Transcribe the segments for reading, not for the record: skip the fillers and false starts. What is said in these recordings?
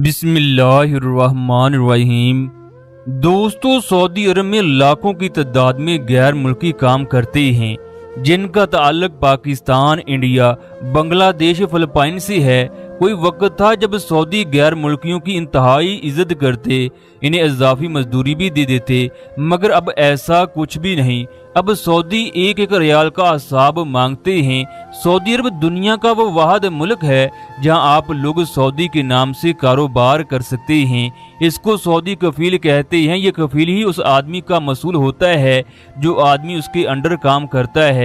बिस्मिल्लाहिर्रहमानिर्रहीम। दोस्तों, सऊदी अरब में लाखों की तादाद में गैर मुल्की काम करते हैं जिनका ताल्लुक पाकिस्तान, इंडिया, बांग्लादेश, फिलिपाइन से है। कोई वक्त था जब सऊदी गैर मुल्कियों की इंतहाई इज्जत करते, इन्हें इजाफी मजदूरी भी दे देते, मगर अब ऐसा कुछ भी नहीं। अब सऊदी एक एक रियाल का हिसाब मांगते हैं। सऊदी अरब दुनिया का वो वाहिद मुल्क है जहां आप लोग सऊदी के नाम से कारोबार कर सकते हैं। इसको सऊदी कफील कहते हैं। ये कफील ही उस आदमी का मसूल होता है जो आदमी उसके अंडर काम करता है।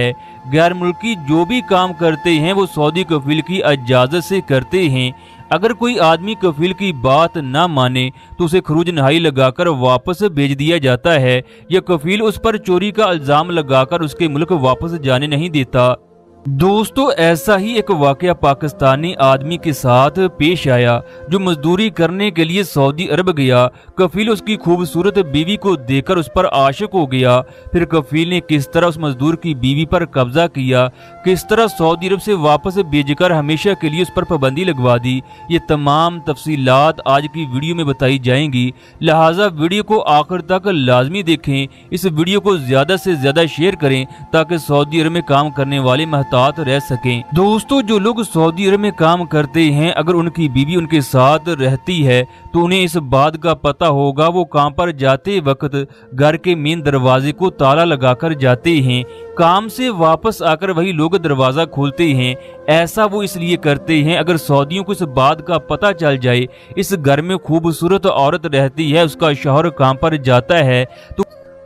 गैर मुल्की जो भी काम करते हैं वो सऊदी कफील की इजाज़त से करते हैं। अगर कोई आदमी कफील की बात ना माने तो उसे खरूज नहाई लगाकर वापस भेज दिया जाता है। यह कफील उस पर चोरी का इल्जाम लगाकर उसके मुल्क वापस जाने नहीं देता। दोस्तों, ऐसा ही एक वाकया पाकिस्तानी आदमी के साथ पेश आया जो मजदूरी करने के लिए सऊदी अरब गया। कफील उसकी खूबसूरत बीवी को देखकर उस पर आशिक हो गया। फिर कफील ने किस तरह उस मजदूर की बीवी पर कब्जा किया, किस तरह सऊदी अरब से वापस भेजकर हमेशा के लिए उस पर पाबंदी लगवा दी, ये तमाम तफसीलात आज की वीडियो में बताई जाएंगी। लिहाजा वीडियो को आखिर तक लाजमी देखें। इस वीडियो को ज्यादा से ज्यादा शेयर करें ताकि सऊदी अरब में काम करने वाले रह सकें। दोस्तों, जो लोग सऊदी अरब में काम करते हैं, अगर उनकी बीवी उनके साथ रहती है तो उन्हें इस बात का पता होगा। वो काम पर जाते वक्त घर के मेन दरवाजे को ताला लगाकर जाते हैं। काम से वापस आकर वही लोग दरवाजा खोलते हैं। ऐसा वो इसलिए करते हैं, अगर सऊदियों को इस बात का पता चल जाए इस घर में खूबसूरत औरत रहती है, उसका शौहर काम पर जाता है,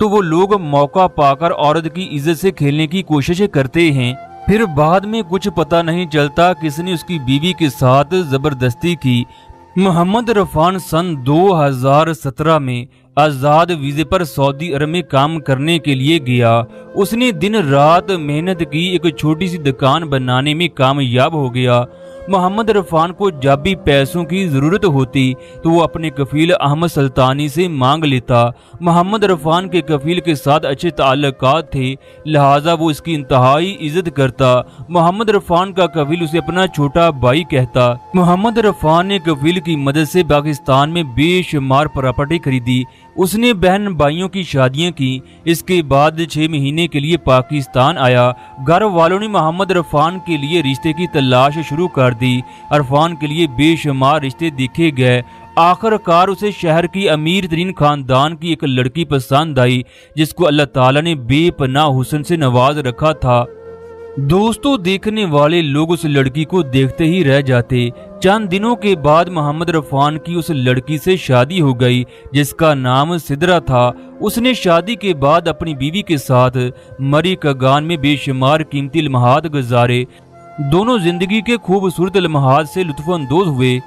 तो वो लोग मौका पाकर औरत की इज्जत से खेलने की कोशिश करते हैं। फिर बाद में कुछ पता नहीं चलता किसने उसकी बीवी के साथ जबरदस्ती की। मोहम्मद रफान सन 2017 में आज़ाद वीज़े पर सऊदी अरब में काम करने के लिए गया। उसने दिन रात मेहनत की, एक छोटी सी दुकान बनाने में कामयाब हो गया। मोहम्मद रफान को जब भी पैसों की ज़रूरत होती तो वो अपने कफील अहमद सुल्तानी से मांग लेता। मोहम्मद रफान के कफील के साथ अच्छे ताल्लुकात थे, लिहाजा वो इसकी इंतहाई इज्जत करता। मोहम्मद रफान का कफील उसे अपना छोटा भाई कहता। मोहम्मद रफान ने कफील की मदद से पाकिस्तान में बेशुमार प्रॉपर्टी खरीदी। उसने बहन भाइयों की शादियां की। इसके बाद 6 महीने के लिए पाकिस्तान आया। घर वालों ने मोहम्मद रफान के लिए रिश्ते की तलाश शुरू कर दी। रफान के लिए बेशुमार रिश्ते देखे गए। आखिरकार उसे शहर की अमीर तरीन खानदान की एक लड़की पसंद आई जिसको अल्लाह ताला ने बेपनाह हुस्न से नवाज रखा था। दोस्तों, देखने वाले लोग उस लड़की को देखते ही रह जाते। चंद दिनों के बाद मोहम्मद रफान की उस लड़की से शादी हो गई जिसका नाम सिदरा था। उसने शादी के बाद अपनी बीवी के साथ मरी कगान में बेशुमार कीमती लम्हात गुजारे। दोनों जिंदगी के खूबसूरत लम्हात से लुत्फानंदोज हुए।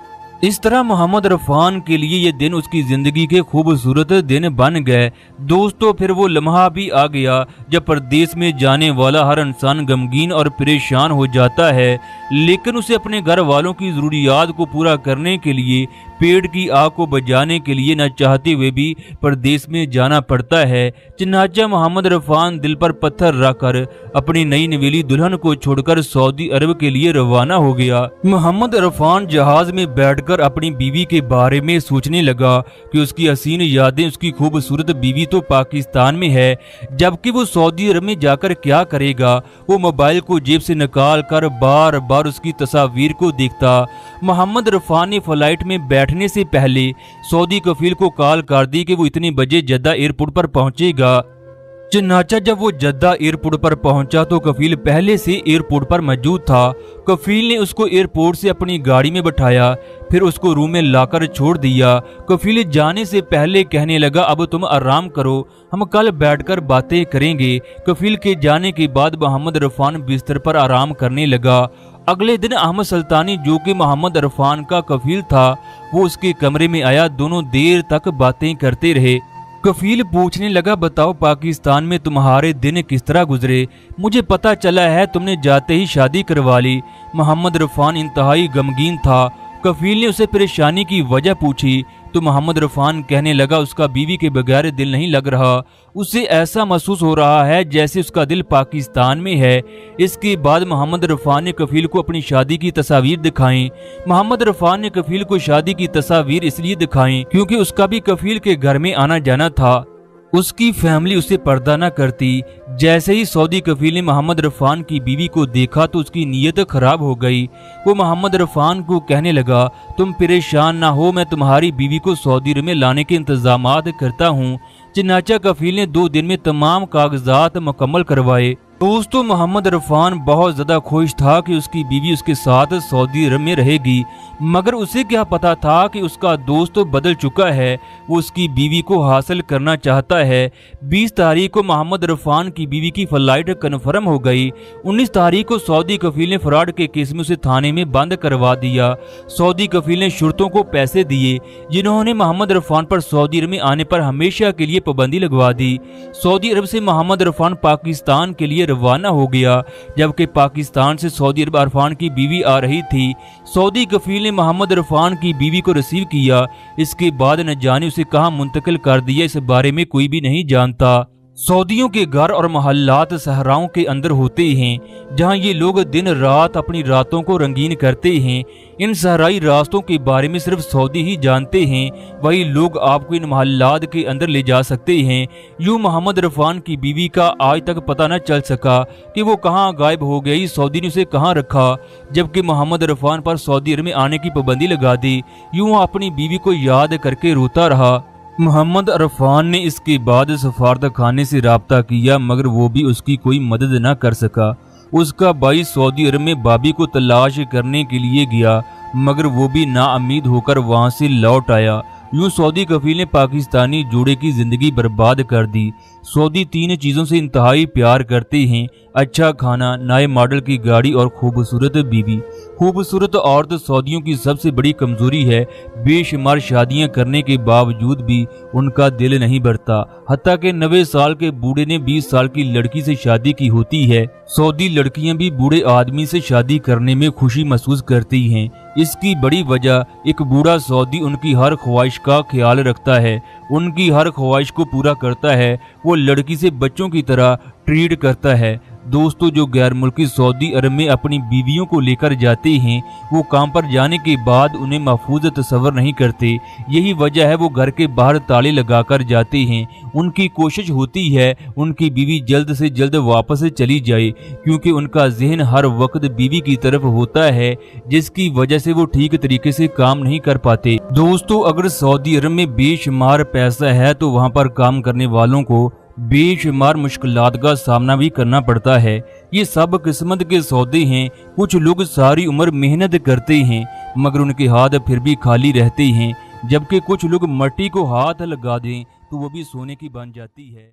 इस तरह मोहम्मद रफान के लिए ये दिन उसकी जिंदगी के खूबसूरत दिन बन गए। दोस्तों, फिर वो लम्हा भी आ गया जब परदेश में जाने वाला हर इंसान गमगीन और परेशान हो जाता है, लेकिन उसे अपने घर वालों की जरूरियात को पूरा करने के लिए, पेट की आग को बुझाने के लिए न चाहते हुए भी परदेश में जाना पड़ता है। चनाचा मोहम्मद रफान दिल पर पत्थर रखकर अपनी नई नवेली दुल्हन को छोड़कर सऊदी अरब के लिए रवाना हो गया। मोहम्मद रफान जहाज में बैठकर अपनी बीवी के बारे में सोचने लगा कि उसकी हसीन यादें, उसकी खूबसूरत बीवी तो पाकिस्तान में है, जबकि वो सऊदी अरब में जाकर क्या करेगा। वो मोबाइल को जेब से निकाल कर बार बार उसकी तस्वीर को देखता। मोहम्मद रफान ने फ्लाइट में बैठने से पहले सऊदी कफील को कॉल कर दी कि वो इतने बजे जद्दा एयरपोर्ट पर पहुंचेगा। चनाचा जब वो जद्दा एयरपोर्ट पर पहुंचा तो कफील पहले से एयरपोर्ट पर मौजूद था। कफील ने उसको एयरपोर्ट से अपनी गाड़ी में बैठाया, फिर उसको रूम में लाकर छोड़ दिया। कफील जाने से पहले कहने लगा, अब तुम आराम करो, हम कल बैठकर बातें करेंगे। कफील के जाने के बाद मोहम्मद रफान बिस्तर पर आराम करने लगा। अगले दिन अहमद सुल्तानी, जो कि मोहम्मद रफान का कफील था, वो उसके कमरे में आया। दोनों देर तक बातें करते रहे। कफील पूछने लगा, बताओ पाकिस्तान में तुम्हारे दिन किस तरह गुजरे? मुझे पता चला है तुमने जाते ही शादी करवा ली। मोहम्मद रफान इंतहाई गमगीन था। कफील ने उसे परेशानी की वजह पूछी तो मोहम्मद इरफान कहने लगा उसका बीवी के बगैर दिल नहीं लग रहा, उसे ऐसा महसूस हो रहा है जैसे उसका दिल पाकिस्तान में है। इसके बाद मोहम्मद इरफान ने कफील को अपनी शादी की तस्वीर दिखाई। मोहम्मद इरफान ने कफील को शादी की तस्वीर इसलिए दिखाई क्योंकि उसका भी कफील के घर में आना जाना था, उसकी फैमिली उसे पर्दा न करती। जैसे ही सऊदी कफील ने मोहम्मद इरफान की बीवी को देखा तो उसकी नीयत खराब हो गई। वो मोहम्मद इरफान को कहने लगा, तुम परेशान ना हो, मैं तुम्हारी बीवी को सऊदी अरब में लाने के इंतजामात करता हूँ। चनाचा कफील ने 2 दिन में तमाम कागजात मुकम्मल करवाए। दोस्तों, मोहम्मद इरफान बहुत ज्यादा खुश था कि उसकी बीवी उसके साथ सऊदी अरब में रहेगी, मगर उसे क्या पता था कि उसका दोस्त तो बदल चुका है, वो उसकी बीवी को हासिल करना चाहता है। 20 तारीख को मोहम्मद इरफान की बीवी की फ्लाइट कन्फर्म हो गई। 19 तारीख को सऊदी कफील ने फ्रॉड के केस में उसे थाने में बंद करवा दिया। सऊदी कफील ने शुरतों को पैसे दिए जिन्होंने मोहम्मद इरफान पर सऊदी अरब में आने पर हमेशा के लिए पाबंदी लगवा दी। सऊदी अरब से मोहम्मद इरफान पाकिस्तान के लिए रवाना हो गया, जबकि पाकिस्तान से सऊदी अरब इरफान की बीवी आ रही थी। सऊदी कफील ने मोहम्मद इरफान की बीवी को रिसीव किया। इसके बाद न जाने उसे कहां मुंतकिल कर दिया, इस बारे में कोई भी नहीं जानता। सऊदियों के घर और मोहल्लात सहराओं के अंदर होते हैं, जहां ये लोग दिन रात अपनी रातों को रंगीन करते हैं। इन सहराई रास्तों के बारे में सिर्फ सऊदी ही जानते हैं, वही लोग आपको इन मोहल्लात के अंदर ले जा सकते हैं। यूं मोहम्मद इरफान की बीवी का आज तक पता न चल सका कि वो कहां गायब हो गई, सऊदी ने उसे कहां रखा, जबकि मोहम्मद इरफान पर सऊदी अरब में आने की पाबंदी लगा दी। यूं अपनी बीवी को याद करके रोता रहा। मोहम्मद इरफान ने इसके बाद सफारत खाने से राब्ता किया, मगर वो भी उसकी कोई मदद न कर सका। उसका भाई सऊदी अरब में भाभी को तलाश करने के लिए गया, मगर वो भी नाउम्मीद होकर वहां से लौट आया। यूं सऊदी कफील ने पाकिस्तानी जोड़े की जिंदगी बर्बाद कर दी। सऊदी 3 चीजों से इंतहाई प्यार करते हैं: अच्छा खाना, नए मॉडल की गाड़ी और खूबसूरत बीवी। खूबसूरत औरत सऊदियों की सबसे बड़ी कमजोरी है। बेशुमार शादियां करने के बावजूद भी उनका दिल नहीं भरता। हत्ता के 90 साल के बूढ़े ने 20 साल की लड़की से शादी की होती है। सऊदी लड़कियां भी बूढ़े आदमी से शादी करने में खुशी महसूस करती हैं। इसकी बड़ी वजह एक बूढ़ा सऊदी उनकी हर ख्वाहिश का ख्याल रखता है, उनकी हर ख्वाहिश को पूरा करता है, वो लड़की से बच्चों की तरह ट्रीट करता है। दोस्तों, जो गैर मुल्की सऊदी अरब में अपनी बीवियों को लेकर जाते हैं, वो काम पर जाने के बाद उन्हें महफूज तस्वर नहीं करते। यही वजह है वो घर के बाहर ताले लगाकर जाते हैं। उनकी कोशिश होती है उनकी बीवी जल्द से जल्द वापस चली जाए, क्योंकि उनका जहन हर वक्त बीवी की तरफ होता है, जिसकी वजह से वो ठीक तरीके से काम नहीं कर पाते। दोस्तों, अगर सऊदी अरब में बेशुमार पैसा है तो वहाँ पर काम करने वालों को बेशुमार मुश्किलात का सामना भी करना पड़ता है। ये सब किस्मत के सौदे हैं। कुछ लोग सारी उम्र मेहनत करते हैं, मगर उनके हाथ फिर भी खाली रहते हैं, जबकि कुछ लोग मट्टी को हाथ लगा दें तो वो भी सोने की बन जाती है।